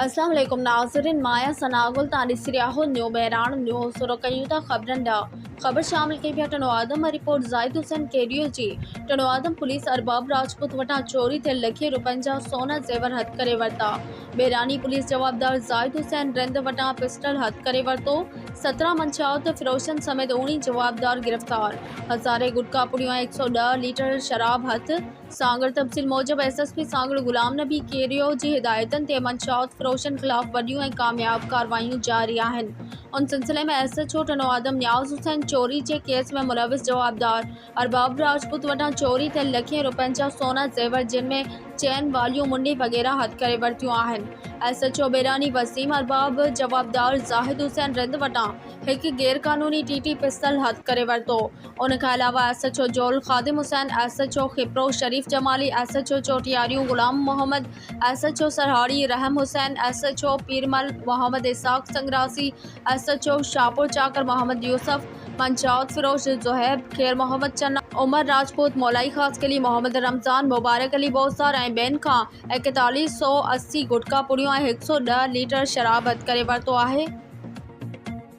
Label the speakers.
Speaker 1: अस्सलाम वालेकुम नाज़रीन, माया सनागुल तानिसरियाहो न्यू बहरान न्यू सुरकयूता खबरन डा खबर शामिल के पिया टनो आदम रिपोर्ट जाहिद हुसैन केडियो जी टनो आदम पुलिस अरबाब राजपूत वटा चोरी थे लखे रुपयन जा सोना जेवर हथ करे वरता। बहरानी पुलिस जवाबदार जाहिद हुसैन रिंद वटा पिस्टल हथ करे वरतो। 17 मंशावत फिरोशन समेत 19 जवाबदार गिरफ्तार। हज़ारे गुटका पुड़ियों 110 लीटर शराब हथ। सांगड़ तफसील मूजब SSP सांगड़ गुलाम नबी केरियो जी हिदायतन ते मंशावत फिरोशन खिलाफ वड्डियों ऐं कामयाब कार्रवाइयों जारी आहिनि। उन सिलसिले में SHO टनो आदम न्याज़ हुसैन चोरी के केस में मुलविस जवाबदार अरबाब राजपूत वटां चोरी थे लखे रुपयन जा सोना जेवर जिनमें चैन वालियूं मुंडी वगैरह हथ करे वरतियूं आहिनि। SHO बहरानी वसीम अरबाब जवाबदार जाहिद हुसैन रिंद वटां एक गैर कानूनी TT पिस्तल हथ करे वरतो। उनके अलावा SHO जोल खादिम हुसैन, SHO खिप्रो शरीफ जमाली, SHO चोटियारियों गुलाम मोहम्मद, SHO सरहाड़ी रहम हुसैन, SHO पीरमल मोहम्मद इसाक संग्रासी, SHO शाहपुर चाकर मोहम्मद यूसुफ, मंशावत फिरोज जोहेब, खैर मोहम्मद चन्ना, उमर राजपूत, मौलाई खास के लिए मोहम्मद रमजान, मुबारक अली बोसार ऐं बेन खां 4180 गुटका पुड़ियों 110 लीटर शराब हथ करे वरतो आहे।